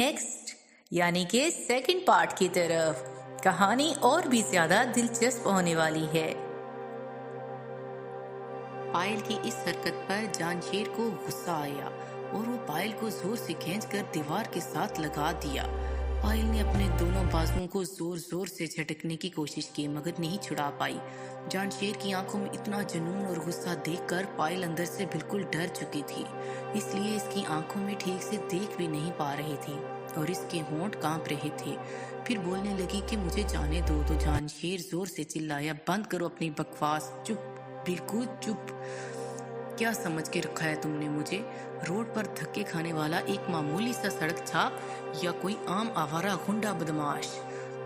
Next यानी कि second part की तरफ। कहानी और भी ज्यादा दिलचस्प होने वाली है। पायल की इस हरकत पर जानशेर को गुस्सा आया और वो पायल को जोर से खींचकर दीवार के साथ लगा दिया। पायल ने अपने दोनों बाजुओं को जोर जोर से झटकने की कोशिश की मगर नहीं छुड़ा पाई। जानशेर की आंखों में इतना जुनून और गुस्सा देखकर पायल अंदर से बिल्कुल डर चुकी थी, इसलिए इसकी आंखों में ठीक से देख भी नहीं पा रही थी और इसके होंठ कांप रहे थे। फिर बोलने लगी कि मुझे जाने दो। तो जानशेर जोर से चिल्लाया, बंद करो अपनी बकवास, चुप, बिल्कुल चुप। क्या समझ के रखा है तुमने मुझे? रोड पर धक्के खाने वाला एक मामूली सा सड़क छाप या कोई आम आवारा गुंडा बदमाश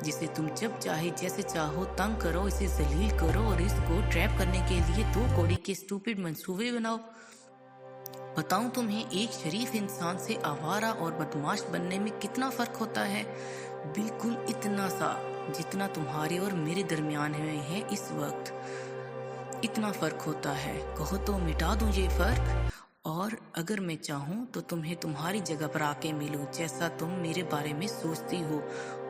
जिसे तुम जब चाहे जैसे चाहो तंग करो, इसे जलील करो और इसको ट्रैप करने के लिए 2 कौड़ी के स्टूपिड मंसूबे बनाओ? बताऊं तुम्हें, एक शरीफ इंसान से आवारा और बदमाश बनने में कितना फर्क होता है? बिल्कुल इतना सा जितना तुम्हारे और मेरे दरमियान है इस वक्त। इतना फर्क होता है। कहो तो मिटा दूं ये फर्क, और अगर मैं चाहूं तो तुम्हें तुम्हारी जगह पर आके मिलूं, जैसा तुम मेरे बारे में सोचती हो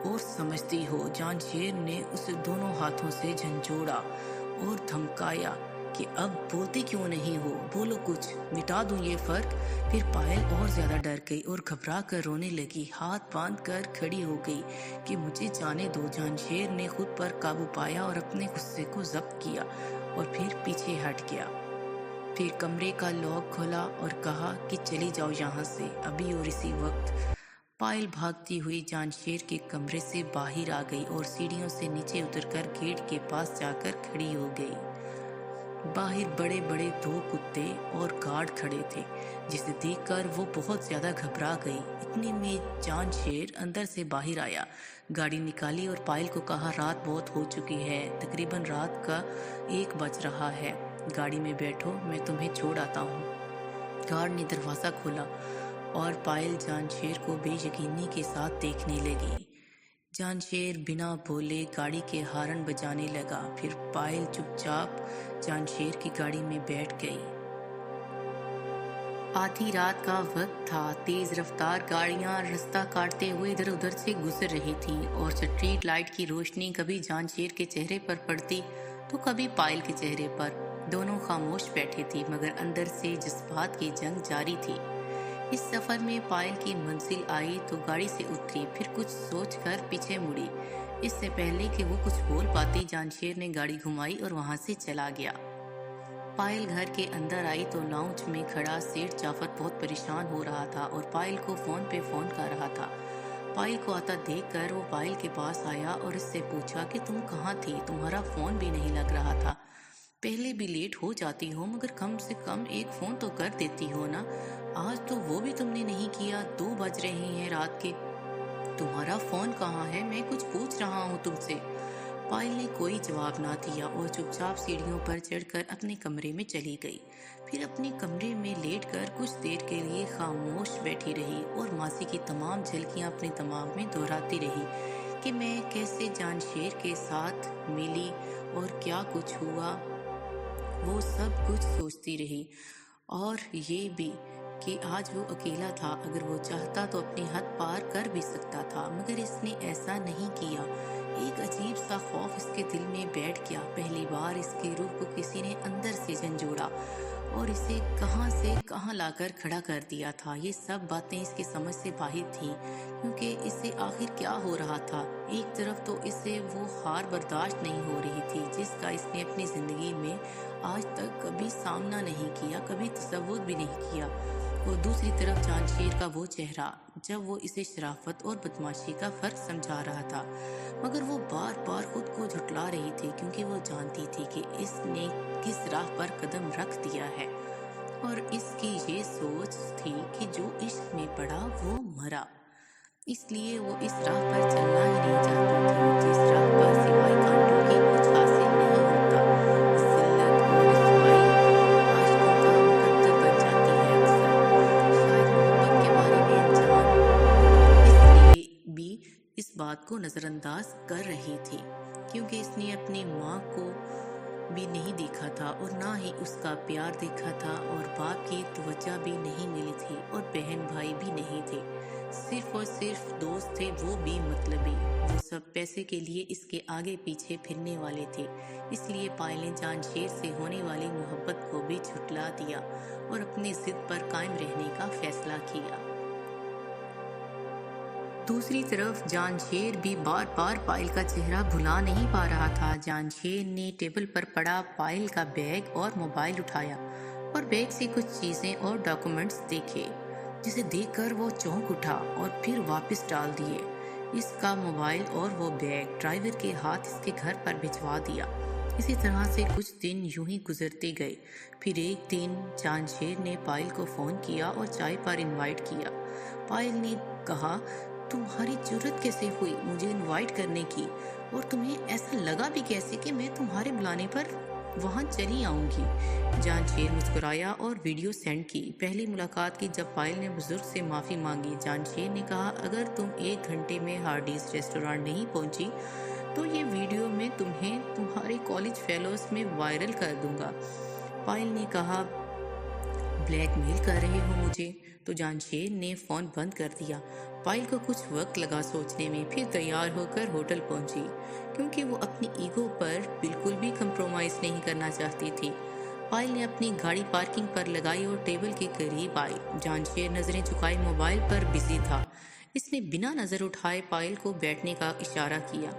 और समझती हो। जानशेर ने उसे दोनों हाथों से झंझोड़ा और धमकाया कि अब बोलती क्यों नहीं हो, बोलो कुछ, मिटा दूं ये फर्क। फिर पायल और ज्यादा डर गई और घबरा कर रोने लगी, हाथ बांध कर खड़ी हो गई कि मुझे जाने दो। जानशेर ने खुद पर काबू पाया और अपने गुस्से को जब्त किया और फिर पीछे हट गया। फिर कमरे का लॉक खोला और कहा कि चली जाओ यहाँ से अभी और इसी वक्त। पायल भागती हुई जानशेर के कमरे से बाहर आ गई और सीढ़ियों से नीचे उतरकर गेट के पास जाकर खड़ी हो गई। बाहर बड़े बड़े 2 कुत्ते और गार्ड खड़े थे, जिसे देखकर वो बहुत ज्यादा घबरा गई। इतने में जानशेर अंदर से बाहर आया, गाड़ी निकाली और पायल को कहा, रात बहुत हो चुकी है, तकरीबन रात का 1 बज रहा है, गाड़ी में बैठो, मैं तुम्हें छोड़ आता हूँ। गार्ड ने दरवाजा खोला और पायल जानशेर को बेयकीनी के साथ देखने लगी। जानशेर बिना बोले गाड़ी के हॉर्न बजाने लगा। फिर पायल चुपचाप जानशेर की गाड़ी में बैठ गई। आधी रात का वक्त था। तेज रफ्तार गाड़ियां रास्ता काटते हुए इधर उधर से गुजर रही थी और स्ट्रीट लाइट की रोशनी कभी जानशेर के चेहरे पर पड़ती तो कभी पायल के चेहरे पर। दोनों खामोश बैठे थे मगर अंदर से जज्बात की जंग जारी थी। इस सफर में पायल की मंजिल आई तो गाड़ी से उतरी, फिर कुछ सोचकर पीछे मुड़ी। इससे पहले कि वो कुछ बोल पाती, जानशेर ने गाड़ी घुमाई और वहां से चला गया। पायल घर के अंदर आई तो लाउंज में खड़ा सेठ जाफर बहुत परेशान हो रहा था और पायल को फोन पे फोन कर रहा था। पायल को आता देखकर वो पायल के पास आया और इससे पूछा कि तुम कहाँ थी, तुम्हारा फोन भी नहीं लग रहा था। पहले भी लेट हो जाती हो मगर कम से कम एक फोन तो कर देती हो ना, आज तो वो भी तुमने नहीं किया। 2 बज रहे हैं रात के, तुम्हारा फोन कहाँ है, मैं कुछ पूछ रहा हूँ तुमसे। पायल ने कोई जवाब ना दिया और चुपचाप सीढ़ियों पर चढ़कर अपने कमरे में चली गई। फिर अपने कमरे में लेटकर कुछ देर के लिए खामोश बैठी रही और मासी की तमाम झलकियां अपने दिमाग में दोहराती रही कि मैं कैसे जानशेर के साथ मिली और क्या कुछ हुआ। वो सब कुछ सोचती रही और ये भी कि आज वो अकेला था, अगर वो चाहता तो अपनी हद पार कर भी सकता था मगर इसने ऐसा नहीं किया। एक अजीब सा खौफ इसके दिल में बैठ गया। पहली बार इसके रूह को किसी ने अंदर से झंझोड़ा और इसे कहां से कहां लाकर खड़ा कर दिया था। ये सब बातें इसकी समझ से बाहर थी क्योंकि इसे आखिर क्या हो रहा था। एक तरफ तो इसे वो हार बर्दाश्त नहीं हो रही थी जिसका इसने अपनी जिंदगी में आज तक कभी सामना नहीं किया, कभी तसव्वुर भी नहीं किया, और दूसरी तरफ जानशेर का वो चेहरा जब वो इसे शराफत और बदमाशी का फर्क समझा रहा था मगर वो बार बार खुद को झुठला रही थी क्योंकि वो जानती थी कि इसने किस राह पर कदम रख दिया है और इसकी ये सोच थी कि जो इश्क में पड़ा वो मरा, इसलिए वो इस राह पर चलना ही नहीं चाहती थी जिस राह पर सिवाय कांटों के कुछ हासिल नहीं होता। जिल्लत और रुसवाई आशिकों का मुकद्दर बन जाती है अक्सर। शायद मोहब्बत के बारे में अनजान इसलिए भी इस बात को नजरअंदाज कर रही थी क्योंकि इसने अपनी माँ को भी नहीं देखा था और ना ही उसका प्यार देखा था और बाप की तवज्जो भी नहीं मिली थी और बहन भाई भी नहीं थे। सिर्फ और सिर्फ दोस्त थे, वो भी मतलबी। वो सब पैसे के लिए इसके आगे पीछे फिरने वाले थे। इसलिए पायल ने जांशेर से होने वाली मोहब्बत को भी झुठला दिया और अपनी जिद पर कायम रहने का फैसला किया। दूसरी तरफ जांशेर भी बार बार पायल का चेहरा भुला नहीं पा रहा था। जांशेर ने टेबल पर पड़ा पायल का बैग और मोबाइल उठाया और बैग से कुछ चीजें और डॉक्यूमेंट्स देखे, जिसे देखकर वो चौंक उठा और फिर वापस डाल दिए। इसका मोबाइल और वो बैग ड्राइवर के हाथ इसके घर पर भिजवा दिया। इसी तरह से कुछ दिन यूं ही गुजरते गए। फिर एक दिन जांशेर ने पायल को फोन किया और चाय पर इनवाइट किया। पायल ने कहा, तुम्हारी जरूरत कैसे हुई मुझे इनवाइट करने की, और तुम्हें ऐसा लगा भी कैसे कि मैं तुम्हारे बुलाने पर वहां चली आऊंगी। जांशेर मुस्कुराया और वीडियो सेंड की। पहली मुलाकात की जब पायल ने बुजुर्ग से माफी मांगी, जांशेर ने कहा, अगर तुम 1 घंटे में हार्डीज रेस्टोरेंट नहीं पहुंची तो ये वीडियो मैं तुम्हें तुम्हारे कॉलेज फेलोज में वायरल कर दूंगा। पायल ने कहा, ब्लैकमेल कर रहे हो मुझे? तो जांशेर ने फोन बंद कर दिया। पायल को कुछ वक्त लगा सोचने में, फिर तैयार होकर होटल पहुंची, क्योंकि वो अपनी ईगो पर बिल्कुल भी कंप्रोमाइज नहीं करना चाहती थी। पायल ने अपनी गाड़ी पार्किंग पर लगाई और टेबल के करीब आई। जांशेर नजरें झुकाए मोबाइल पर बिजी था। इसने बिना नजर उठाए पायल को बैठने का इशारा किया।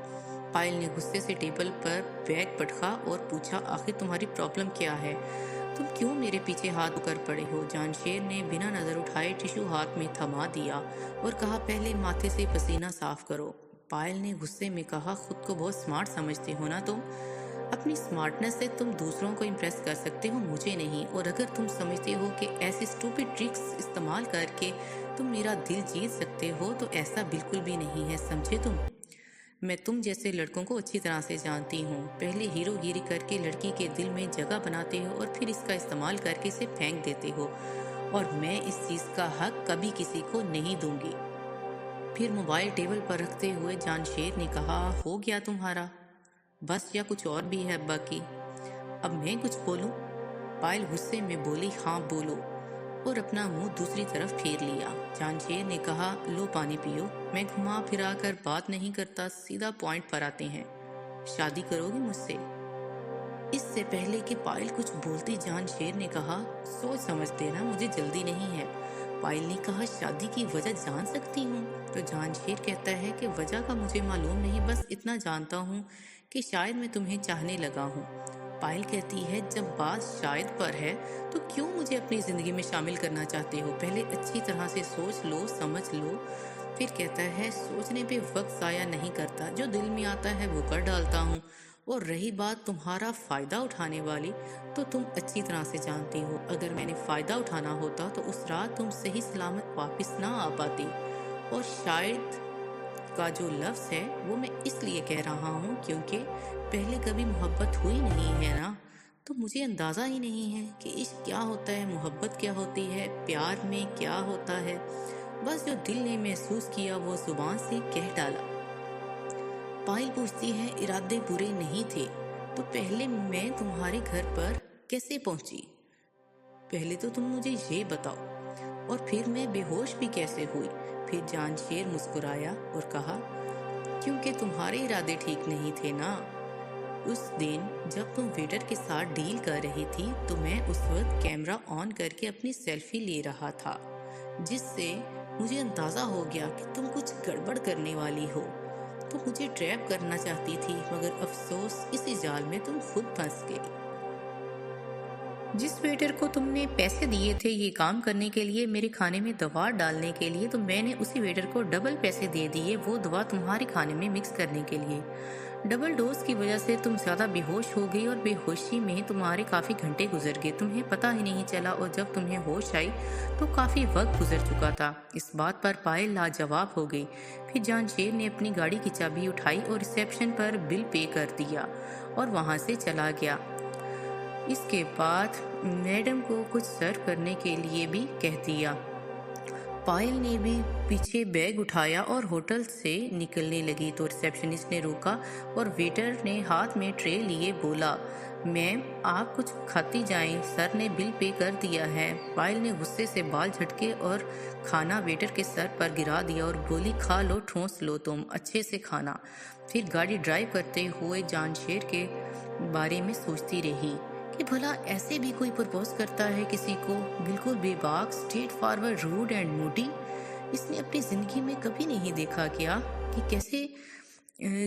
पायल ने गुस्से से टेबल पर बैग पटका और पूछा, आखिर तुम्हारी प्रॉब्लम क्या है? तुम क्यों मेरे पीछे हाथ कर पड़े हो? जांशेर ने बिना नजर उठाए टिश्यू हाथ में थमा दिया और कहा, पहले माथे से पसीना साफ करो। पायल ने गुस्से में कहा, खुद को बहुत स्मार्ट समझते हो ना तुम? अपनी स्मार्टनेस से तुम दूसरों को इम्प्रेस कर सकते हो, मुझे नहीं। और अगर तुम समझते हो कि ऐसे स्टूपिड ट्रिक्स इस्तेमाल करके तुम मेरा दिल जीत सकते हो, तो ऐसा बिल्कुल भी नहीं है, समझे तुम? मैं तुम जैसे लड़कों को अच्छी तरह से जानती हूँ। पहले हीरोगिरी करके लड़की के दिल में जगह बनाते हो और फिर इसका इस्तेमाल करके इसे फेंक देते हो, और मैं इस चीज का हक कभी किसी को नहीं दूंगी। फिर मोबाइल टेबल पर रखते हुए जांशेर ने कहा, हो गया तुम्हारा बस, या कुछ और भी है बाकी? अब मैं कुछ बोलूं? पायल गुस्से में बोली, हाँ बोलो, और अपना मुंह दूसरी तरफ फेर लिया। जांशेर ने कहा, लो पानी पियो। मैं घुमा फिरा कर बात नहीं करता, सीधा पॉइंट पर आते हैं। शादी करोगे मुझसे? इससे पहले कि पायल कुछ बोलती, जांशेर ने कहा, सोच समझ देना, मुझे जल्दी नहीं है। पायल ने कहा, शादी की वजह जान सकती हूँ? तो जांशेर कहता है कि वजह का मुझे मालूम नहीं, बस इतना जानता हूँ कि शायद मैं तुम्हें चाहने लगा हूँ। पायल कहती है, जब बात शायद पर है तो क्यों मुझे अपनी जिंदगी में शामिल करना चाहते हो? पहले अच्छी तरह से सोच लो, समझ लो। फिर कहता है, सोचने पे वक्त जाया नहीं करता, जो दिल में आता है वो कर डालता हूँ। और रही बात तुम्हारा फायदा उठाने वाली, तो तुम अच्छी तरह से जानती हो, अगर मैंने फायदा उठाना होता तो उस रात तुम सही सलामत वापस ना आ पाती। और शायद का जो लफ्ज़ है वो मैं इसलिए कह रहा हूँ क्योंकि पहले कभी मोहब्बत हुई नहीं है ना, तो मुझे अंदाज़ा ही नहीं है कि इश्क क्या होता है, मोहब्बत क्या होती है, प्यार में क्या होता है। बस जो दिल ने महसूस किया वो जुबान से कह डाला। पायल पूछती है, इरादे बुरे नहीं थे तो पहले मैं तुम्हारे घर पर कैसे पहुंची? पहले तो तुम मुझे ये बताओ, और फिर मैं बेहोश भी कैसे हुई? फिर जांशेर मुस्कुराया और कहा, क्योंकि तुम्हारे इरादे ठीक नहीं थे ना। उस दिन जब तुम वेटर के साथ डील कर रही थी तो मैं उस वक्त कैमरा ऑन करके अपनी सेल्फी ले रहा था, जिससे मुझे अंदाजा हो गया कि तुम कुछ गड़बड़ करने वाली हो। तो मुझे ट्रैप करना चाहती थी, मगर अफसोस इसी जाल में तुम खुद फंस गई। जिस वेटर को तुमने पैसे दिए थे ये काम करने के लिए, मेरे खाने में दवा डालने के लिए, तो मैंने उसी वेटर को डबल पैसे दे दिए वो दवा तुम्हारे खाने में मिक्स करने के लिए। डबल डोज की वजह से तुम ज्यादा बेहोश हो गई और बेहोशी में तुम्हारे काफी घंटे गुजर गए, तुम्हें पता ही नहीं चला, और जब तुम्हें होश आई तो काफी वक्त गुजर चुका था। इस बात पर पायल लाजवाब हो गई। फिर जांशेर ने अपनी गाड़ी की चाबी उठाई और रिसेप्शन पर बिल पे कर दिया और वहां से चला गया। इसके बाद मैडम को कुछ सर्व करने के लिए भी कह दिया। पायल ने भी पीछे बैग उठाया और होटल से निकलने लगी तो रिसेप्शनिस्ट ने रोका और वेटर ने हाथ में ट्रे लिए बोला, میم آپ کچھ کھاتی جائیں، سر نے بل پے کر دیا ہے۔ پائل نے غصے سے بال جھٹکے اور کھانا ویٹر کے سر پر گرا دیا اور بولی کھا لو، ٹھونس لو تم اچھے سے کھانا۔ پھر گاڑی ڈرائیو کرتے ہوئے جان شیر کے بارے میں سوچتی رہی کہ بھلا ایسے بھی کوئی پرپوز کرتا ہے کسی کو، بالکل بے باک، اسٹریٹ فارورڈ، روڈ اینڈ موڈی۔ اس نے اپنی زندگی میں کبھی نہیں دیکھا کیا کہ کیسے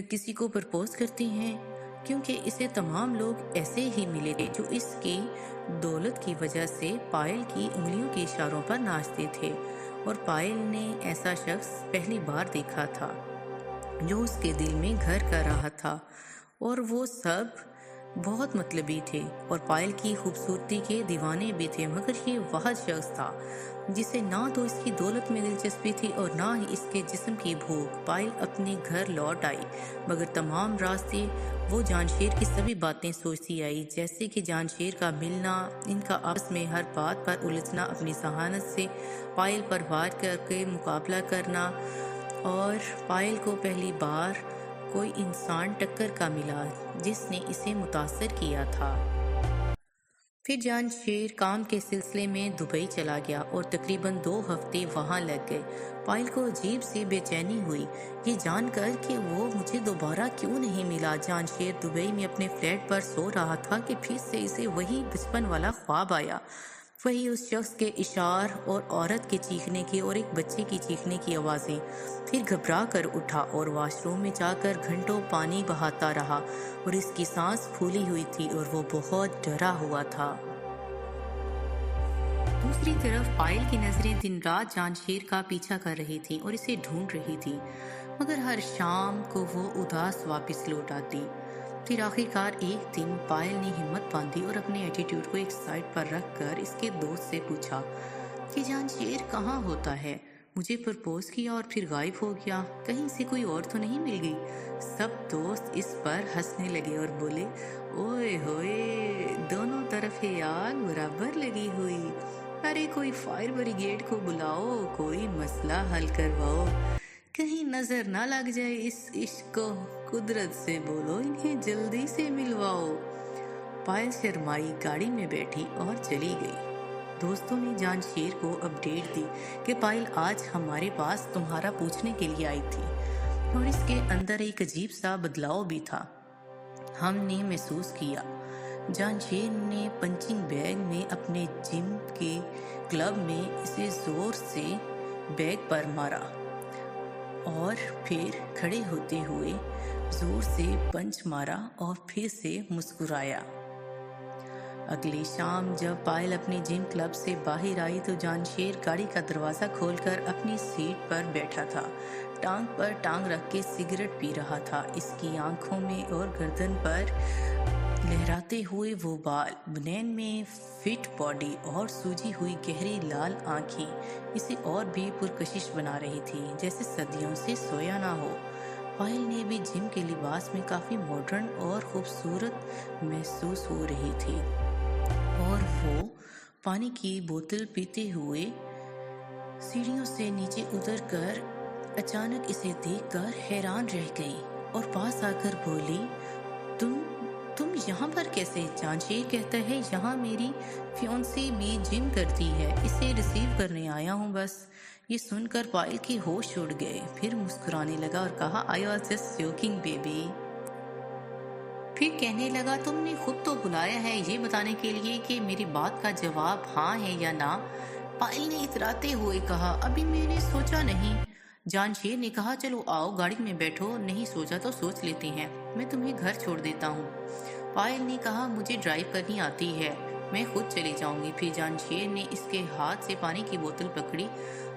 کسی کو پرپوز کرتے ہیں، کیونکہ اسے تمام لوگ ایسے ہی ملے تھے جو اس کی دولت کی وجہ سے پائل کی انگلیوں کے اشاروں پر ناچتے تھے، اور پائل نے ایسا شخص پہلی بار دیکھا تھا جو اس کے دل میں گھر کر رہا تھا، اور وہ سب بہت مطلبی تھے اور پائل کی خوبصورتی کے دیوانے بھی تھے، مگر یہ وہ شخص تھا جسے نہ تو اس کی دولت میں دلچسپی تھی اور نہ ہی اس کے جسم کی بھوک۔ پائل اپنے گھر لوٹ آئی، مگر تمام راستے وہ جان شیر کی سبھی باتیں سوچتی آئی، جیسے کہ جان شیر کا ملنا، ان کا آپس میں ہر بات پر الجھنا، اپنی ذہانت سے پائل پر وار کر کے مقابلہ کرنا، اور پائل کو پہلی بار کوئی انسان ٹکر کا ملا جس نے اسے متاثر کیا تھا۔ پھر جان شیر کام کے سلسلے میں دبئی چلا گیا اور تقریباً 2 ہفتے وہاں لگ گئے۔ پائل کو عجیب سی بے چینی ہوئی یہ جان کر کہ وہ مجھے دوبارہ کیوں نہیں ملا۔ جان شیر دبئی میں اپنے فلیٹ پر سو رہا تھا کہ پھر سے اسے وہی بچپن والا خواب آیا، وہی اس شخص کے اشعار اور عورت کے چیخنے کی اور ایک بچے کی چیخنے کی آوازیں۔ پھر گھبرا کر اٹھا اور واش روم میں جا کر گھنٹوں پانی بہاتا رہا، اور اس کی سانس پھولی ہوئی تھی اور وہ بہت ڈرا ہوا تھا۔ دوسری طرف پائل کی نظریں دن رات جان شیر کا پیچھا کر رہی تھیں اور اسے ڈھونڈ رہی تھی، مگر ہر شام کو وہ اداس واپس لوٹ آتی۔ پھر آخرکار ایک دن پائل نے ہمت باندھی اور اپنے ایٹیٹیوڈ کو ایک سائڈ پر رکھ کر اس کے دوست سے پوچھا کہ جان شیر کہاں ہوتا ہے؟ مجھے پرپوز کیا اور پھر غائب ہو گیا، کہیں سے کوئی اور تو نہیں مل گئی؟ سب دوست اس پر ہنسنے لگے اور بولے اوئے ہوئے، دونوں طرف آگ برابر لگی ہوئی، ارے کوئی فائر بریگیڈ کو بلاؤ، کوئی مسئلہ حل کرواؤ، کہیں نظر نہ لگ جائے اس عشق کو، قدرت سے بولو انہیں جلدی سے ملواؤ۔ پائل شرمائی گاڑی میں بیٹھی اور چلی گئی۔ دوستوں نے جان شیر کو اپڈیٹ دی کہ پائل آج ہمارے پاس تمہارا پوچھنے کے لیے آئی تھی، اور اس کے اندر ایک عجیب سا بدلاؤ بھی تھا، ہم نے محسوس کیا۔ جان شیر نے پنچنگ بیگ میں اپنے جم کے کلب میں اسے زور سے بیگ پر مارا اور پھر کھڑے ہوتے ہوئے زور سے پنچ مارا اور پھر سے مسکرایا۔ اگلی شام جب پائل اپنے جم کلب سے باہر آئی تو جان شیر گاڑی کا دروازہ کھول کر اپنی سیٹ پر بیٹھا تھا، ٹانگ پر ٹانگ رکھ کے سگریٹ پی رہا تھا۔ اس کی آنکھوں میں اور گردن پر لہراتے ہوئے وہ بال، بنین میں فٹ باڈی اور سوجی ہوئی گہری لال آنکھیں اسے اور بھی پرکشش بنا رہی تھی، جیسے صدیوں سے سویا نہ ہو۔ پائل نے بھی جم کے لباس میں کافی ماڈرن اور خوبصورت محسوس ہو رہی تھی، اور وہ پانی کی بوتل پیتے ہوئے سیڑھیوں سے نیچے اتر کر اچانک اسے دیکھ کر حیران رہ گئی اور پاس آ کر بولی تم یہاں پر کیسے؟ جان شیر کہتا ہے یہاں میری فیونسی بھی جم کرتی ہے، اسے ریسیو کرنے آیا ہوں بس۔ یہ سن کر پائل کے ہوش اڑ گئے، پھر مسکرانے لگا اور کہا I was just joking baby۔ پھر کہنے لگا تم نے خود تو بلایا ہے یہ بتانے کے لیے کہ میری بات کا جواب ہاں ہے یا نہ۔ پائل نے اتراتے ہوئے کہا ابھی میں نے سوچا نہیں۔ جان شیر نے کہا چلو آؤ گاڑی میں بیٹھو، نہیں سوچا تو سوچ لیتے ہیں، میں تمہیں گھر چھوڑ دیتا ہوں۔ پائل نے کہا مجھے ڈرائیو کرنی آتی ہے، میں خود چلی جاؤں گی۔ پھر جان شیر نے اس کے ہاتھ سے پانی کی بوتل پکڑی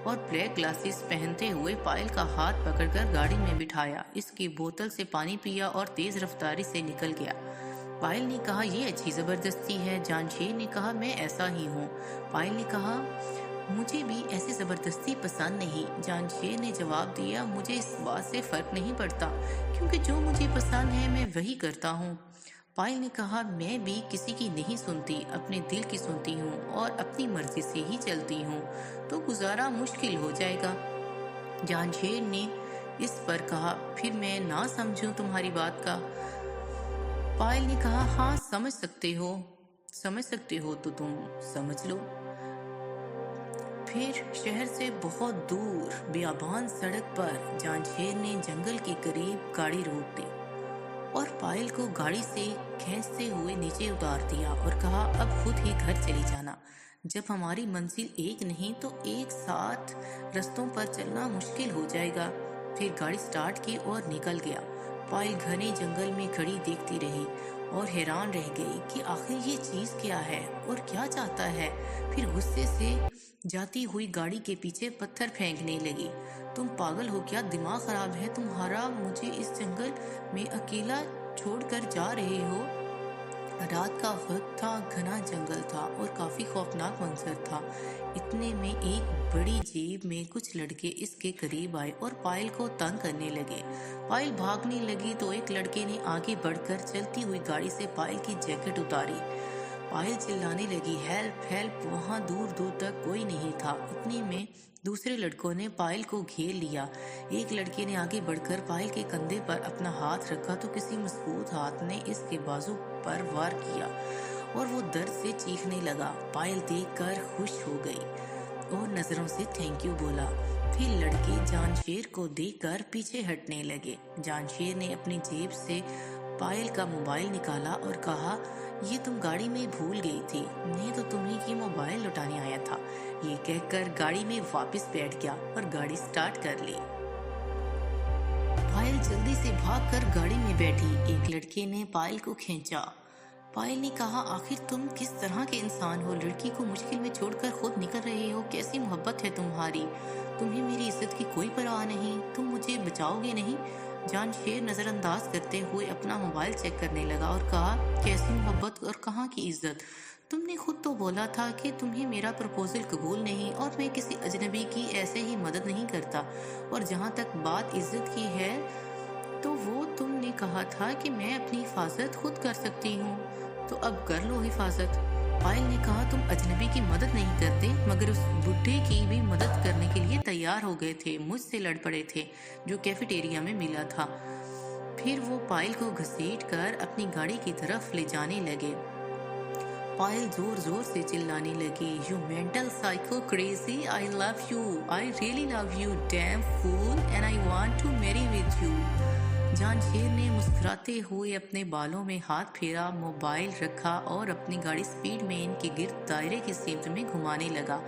اور بلیک گلاسز پہنتے ہوئے پائل کا ہاتھ پکڑ کر گاڑی میں بٹھایا، اس کی بوتل سے پانی پیا اور تیز رفتاری سے نکل گیا۔ پائل نے کہا یہ اچھی زبردستی ہے۔ جان شیر نے کہا میں ایسا ہی ہوں۔ پائل نے کہا مجھے بھی ایسی زبردستی پسند نہیں۔ جان شیر نے جواب دیا مجھے اس بات سے فرق نہیں پڑتا، کیونکہ جو مجھے پسند ہے میں وہی کرتا ہوں۔ پائل نے کہا میں بھی کسی کی نہیں سنتی، اپنے دل کی سنتی ہوں اور اپنی مرضی سے ہی چلتی ہوں، تو گزارا مشکل ہو جائے گا۔ جان شیر نے اس پر کہا پھر میں نہ سمجھوں تمہاری بات کا۔ पायल ने कहा, हाँ समझ सकते हो तो तुम समझ लो। फिर शहर से बहुत दूर बियाबान सड़क पर जांशेर ने जंगल के करीब गाड़ी रोक दी और पायल को गाड़ी से खींचते हुए नीचे उतार दिया और कहा, अब खुद ही घर चली जाना। जब हमारी मंजिल एक नहीं तो एक साथ रस्तों पर चलना मुश्किल हो जाएगा। फिर गाड़ी स्टार्ट की और निकल गया। पायल घने जंगल में खड़ी देखती रही और हैरान रह गई कि आखिर ये चीज क्या है और क्या चाहता है। फिर गुस्से से जाती हुई गाड़ी के पीछे पत्थर फेंकने लगी। तुम पागल हो क्या? दिमाग खराब है तुम्हारा? मुझे इस जंगल में अकेला छोड़कर जा रहे हो? रात का वक्त था, घना जंगल था और काफी खौफनाक मंजर था। इतने में एक बड़ी जेब में कुछ लड़के इसके करीब आए और पायल को तंग करने लगे। पायल भागने लगी तो एक लड़के ने आगे बढ़कर चलती हुई गाड़ी से पायल की जैकेट उतारी। पायल चिल्लाने लगी, हेल्प हेल्प। वहां दूर दूर तक कोई नहीं था। इतने में दूसरे लड़कों ने पायल को घेर लिया। एक लड़के ने आगे बढ़कर पायल के कंधे पर अपना हाथ रखा तो किसी मजबूत हाथ ने इसके बाजू पर वार किया और वो दर्द से चीखने लगा। पायल देखकर खुश हो गई और नजरों से थैंक यू बोला। फिर लड़के जानशेर को देखकर पीछे हटने लगे। जानशेर ने अपनी जेब से पायल का मोबाइल निकाला और कहा, ये तुम गाड़ी में भूल गई थी, नहीं तो तुम्हें ये मोबाइल लुटाने आया था। ये कहकर गाड़ी में वापस बैठ गया और गाड़ी स्टार्ट कर ली। पायल जल्दी से भागकर गाड़ी में बैठी। एक लड़के ने पायल को खींचा। पायल ने कहा, आखिर तुम किस तरह के इंसान हो? लड़की को मुश्किल में छोड़कर खुद निकल रहे हो। कैसी मोहब्बत है तुम्हारी? तुम्हें मेरी इज्जत की कोई परवाह नहीं? तुम मुझे बचाओगे नहीं? जानशेर नजरअंदाज करते हुए अपना मोबाइल चेक करने लगा और कहा, कैसी मोहब्बत और कहाँ की इज्जत? तुमने खुद तो बोला था कि तुम्हें मेरा प्रपोजल कबूल नहीं और मैं किसी अजनबी की ऐसे ही मदद नहीं करता। और जहाँ तक बात इज्जत की है तो वो तुमने कहा था कि मैं अपनी हिफाजत खुद कर सकती हूँ, तो अब कर लो हिफाजत। पायल ने कहा, तुम अजनबी की मदद नहीं करते मगर उस बुढ़े की भी मदद करने के लिए तैयार हो गए थे। मुझसे लड़ पड़े थे जो कैफेटेरिया में मिला था। फिर वो पायल को घसीट कर अपनी गाड़ी की तरफ ले जाने लगे। पायल जोर जोर से चिल्लाने लगी, you mental psycho crazy, I love you, I really love you, damn fool, and I want to marry with you. Jansher ने मुस्कुराते हुए अपने बालों में हाथ फेरा, मोबाइल रखा और अपनी गाड़ी स्पीड में इनके गिर्द दायरे की शक्ल में घुमाने लगा।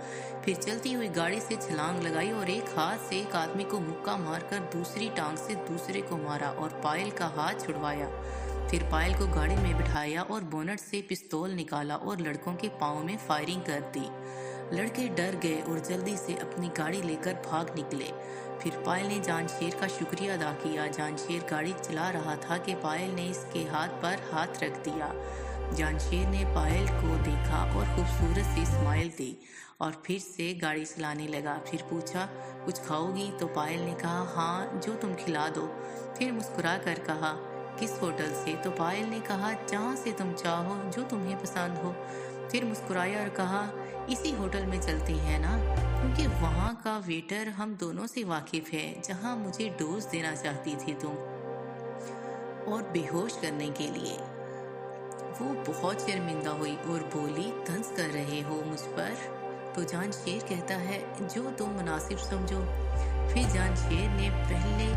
फिर चलती हुई गाड़ी से छलांग लगाई और एक हाथ से एक आदमी को मुक्का मारकर दूसरी टांग से दूसरे को मारा और पायल का हाथ छुड़वाया। फिर पायल को गाड़ी में बिठाया और बोनट से पिस्तौल निकाला और लड़कों के पाँव में फायरिंग कर दी। लड़के डर गए और जल्दी से अपनी गाड़ी लेकर भाग निकले। फिर पायल ने जानशेर का शुक्रिया अदा किया। जानशेर गाड़ी चला रहा था कि पायल ने इसके हाथ पर हाथ रख दिया। जानशेर ने पायल को देखा और खूबसूरत सी स्माइल दी और फिर से गाड़ी चलाने लगा। फिर पूछा, कुछ खाओगी? तो पायल ने कहा, हाँ जो तुम खिला दो। फिर मुस्कुरा कर कहा, किस होटल से? तो पायल ने कहा, जहाँ से तुम चाहो, जो तुम्हें पसंद हो। फिर मुस्कुराया और कहा, इसी होटल में चलते हैं ना, क्योंकि वहाँ का वेटर हम दोनों से वाकिफ है, जहाँ मुझे डोज देना चाहती थी तुम और बेहोश करने के लिए। वो बहुत शर्मिंदा हुई और बोली, तंज कर रहे हो मुझ पर? तो जानशेर कहता है, जो तुम मुनासिब समझो। फिर जानशेर ने पहले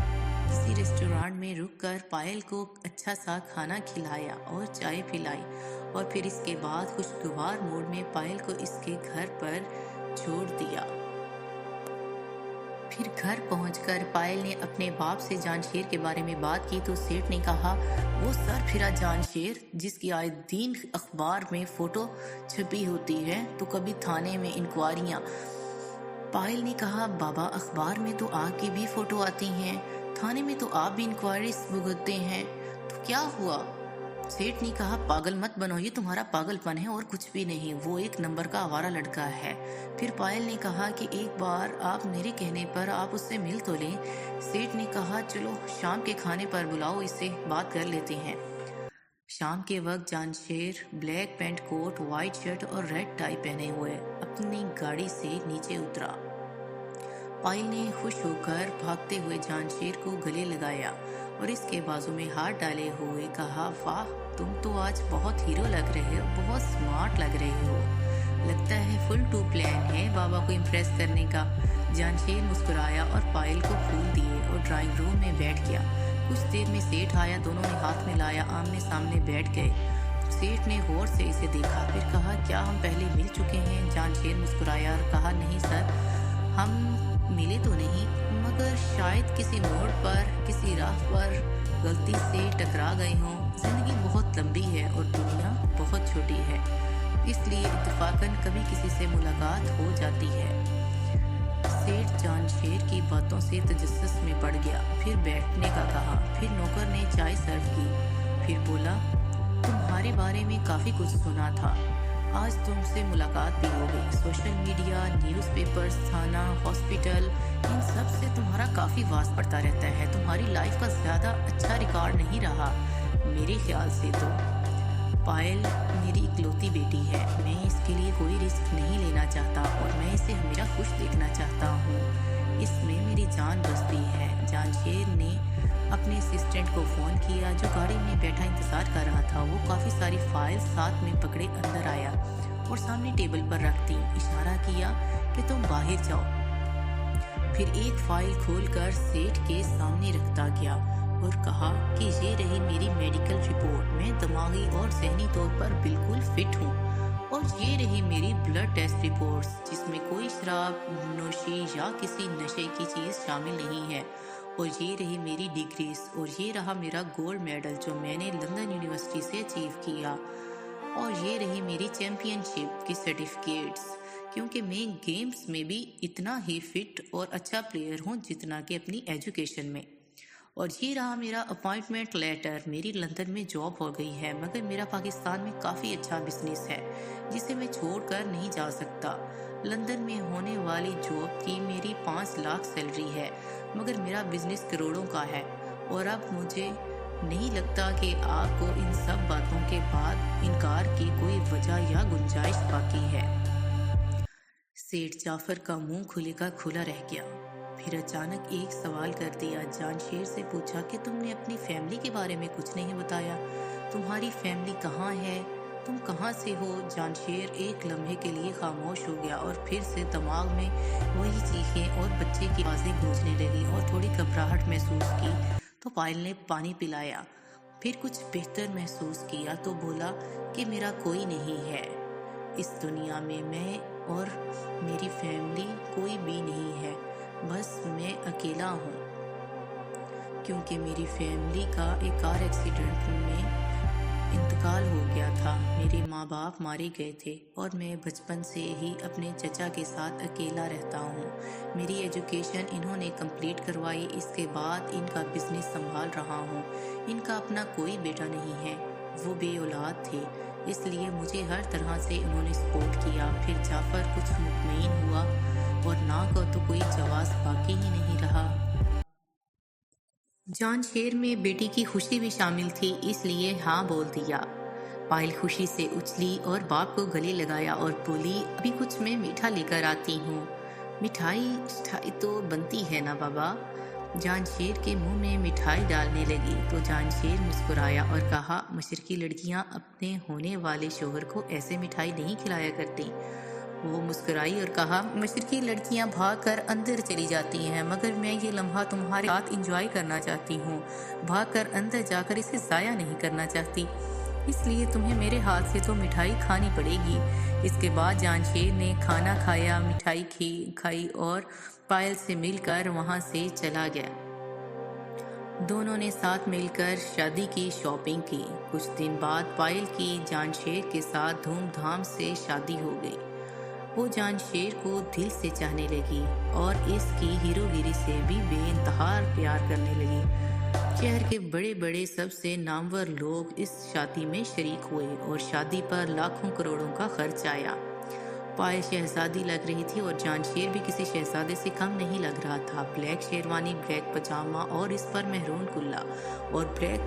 किसी रेस्टोरेंट में रुककर पायल को अच्छा सा खाना खिलाया और चाय पिलाई और फिर इसके बाद खुशगवार मूड में पायल को इसके घर पर छोड़ दिया। फिर घर पहुंचकर पायल ने अपने बाप से जानशेर के बारे में बात की तो सेठ ने कहा, वो सर फिरा जानशेर जिसकी आए दिन अखबार में फोटो छपी होती है तो कभी थाने में इंक्वायरियां। पायल ने कहा, बाबा अखबार में तो आपकी भी फोटो आती हैं, थाने में तो आप भी इंक्वायरी भुगतते हैं, तो क्या हुआ? सेठ ने कहा, पागल मत बनो, ये तुम्हारा पागलपन है और कुछ भी नहीं। वो एक नंबर का आवारा लड़का है। फिर पायल ने कहा कि एक बार आप मेरे कहने पर आप उससे मिल तो लें। सेठ ने कहा, चलो शाम के खाने पर बुलाओ, इससे बात कर लेते हैं। शाम के वक्त Jansher black pant coat, white shirt और रेड टाई पहने हुए अपनी गाड़ी से नीचे उतरा। पायल ने खुश होकर भागते हुए जानशेर को गले लगाया और इसके बाजू में हाथ डाले हुए कहा, वाह, तुम तो आज बहुत हीरो लग रहे हो, बहुत स्मार्ट लग रहे हो। लगता है फुल टू प्लान है बाबा को इम्प्रेस करने का। जानशेर मुस्कुराया और पायल को फूल दिए और ड्राइंग रूम में बैठ गया। कुछ देर में सेठ आया, दोनों ने हाथ मिलाया, आमने सामने बैठ गए। सेठ ने गौर से इसे देखा, फिर कहा, क्या हम पहले मिल चुके हैं? जानशेर मुस्कुराया और कहा, नहीं सर, हम मिले तो नहीं, मगर शायद किसी मोड़ पर, किसी राह पर गलती से टकरा गए हों। जिंदगी बहुत लंबी है और दुनिया बहुत छोटी है, इसलिए इत्तेफाकन कभी किसी से मुलाकात हो जाती है। सेठ जानशेर की बातों से तजस्सुस में पड़ गया, फिर बैठने का कहा। फिर नौकर ने चाय सर्व की, फिर बोला, तुम्हारे बारे में काफ़ी कुछ सुना था, आज तुमसे मुलाकात भी हो गई। सोशल मीडिया, न्यूज़पेपर्स, थाना, हॉस्पिटल, इन सब से तुम्हारा काफ़ी वास पड़ता रहता है। तुम्हारी लाइफ का ज़्यादा अच्छा रिकॉर्ड नहीं रहा मेरे ख्याल से तो। पायल मेरी इकलौती बेटी है, मैं इसके लिए कोई रिस्क नहीं लेना चाहता और मैं इसे हमेशा खुश देखना चाहता हूँ। इसमें मेरी जान बसती है। जानशेर ने अपने असिस्टेंट को फ़ोन किया जो गाड़ी में बैठा इंतज़ार कर रहा था। वो काफ़ी सारी फाइल्स साथ में पकड़े अंदर आया और सामने टेबल पर रख दी। इशारा किया कि तुम बाहर जाओ। फिर एक फ़ाइल खोलकर सेठ के सामने रखता गया और कहा कि ये रही मेरी मेडिकल रिपोर्ट, मैं दिमागी और ज़हनी तौर पर बिल्कुल फिट हूँ। और ये रही मेरी ब्लड टेस्ट रिपोर्ट्स, जिसमें कोई शराब नोशी या किसी नशे की चीज़ शामिल नहीं है। और ये रही मेरी डिग्रीज, और ये रहा मेरा गोल्ड मेडल जो मैंने लंदन यूनिवर्सिटी से अचीव किया। और ये रही मेरी चैम्पियनशिप की सर्टिफिकेट्स, क्योंकि मैं गेम्स में भी इतना ही फिट और अच्छा प्लेयर हूँ जितना कि अपनी एजुकेशन में। और ये रहा मेरा अपॉइंटमेंट लेटर, मेरी लंदन में जॉब हो गई है, मगर मेरा पाकिस्तान में काफ़ी अच्छा बिजनेस है जिसे मैं छोड़कर नहीं जा सकता। लंदन में होने वाली जॉब की मेरी 5 लाख सैलरी है, मगर मेरा बिजनेस करोड़ों का है। और अब मुझे नहीं लगता कि आपको इन सब बातों के बाद इनकार की कोई वजह या गुंजाइश बाकी है। सेठ जाफर का मुंह खुले का खुला रह गया। फिर अचानक एक सवाल कर दिया। जानशेर से पूछा कि तुमने अपनी फैमिली के बारे में कुछ नहीं बताया, तुम्हारी फैमिली कहाँ है, तुम कहाँ से हो? जानशेर एक लम्हे के लिए खामोश हो गया और फिर से दिमाग में वही चीखें और बच्चे की आवाज़ें गूंजने लगी और थोड़ी घबराहट महसूस की तो पायल ने पानी पिलाया। फिर कुछ बेहतर महसूस किया तो बोला कि मेरा कोई नहीं है इस दुनिया में, मैं और मेरी फैमिली कोई भी नहीं है, बस मैं अकेला हूँ, क्योंकि मेरी फैमिली का एक कार एक्सीडेंट में इंतकाल हो गया था। मेरे माँ बाप मारे गए थे और मैं बचपन से ही अपने चचा के साथ अकेला रहता हूँ। मेरी एजुकेशन इन्होंने कंप्लीट करवाई, इसके बाद इनका बिजनेस संभाल रहा हूँ। इनका अपना कोई बेटा नहीं है, वो बे औलाद थे, इसलिए मुझे हर तरह से उन्होंने सपोर्ट किया। फिर जाफर कुछ मुतमईन हुआ और ना को तो कोई जवाब बाकी ही नहीं रहा। जानशेर में बेटी की खुशी भी शामिल थी, इसलिए हाँ बोल दिया। पायल खुशी से उछली और बाप को गले लगाया और बोली, अभी कुछ मैं मीठा लेकर आती हूँ। मिठाई तो बनती है ना बाबा? जानशेर के मुंह में मिठाई डालने लगी तो जानशेर मुस्कुराया और कहा, मशरकी लड़कियाँ अपने होने वाले शोहर को ऐसे मिठाई नहीं खिलाया करती। वो मुस्कुराई और कहा, मशरकी लड़कियां भाग कर अंदर चली जाती हैं, मगर मैं ये लम्हा तुम्हारे साथ इंजॉय करना चाहती हूँ, भाग कर अंदर जाकर इसे ज़ाया नहीं करना चाहती, इसलिए तुम्हें मेरे हाथ से तो मिठाई खानी पड़ेगी। इसके बाद जानशेर ने खाना खाया, मिठाई खाई और पायल से मिलकर वहाँ से चला गया। दोनों ने साथ मिलकर शादी की शॉपिंग की। कुछ दिन बाद पायल की जानशेर के साथ धूमधाम से शादी हो गई। वो जानशेर को दिल से चाहने लगी और इसकी हीरोगिरी से भी बेइंतहा प्यार करने लगी। शहर के बड़े बड़े सबसे नामवर लोग इस शादी में शरीक हुए और शादी पर लाखों करोड़ों का खर्च आया। पायल शहजादी लग रही थी और जानशेर भी किसी शहजादे से कम नहीं लग रहा था। ब्लैक शेरवानी, ब्लैक पजामा और इस पर मेहरून कुल्ला और ब्लैक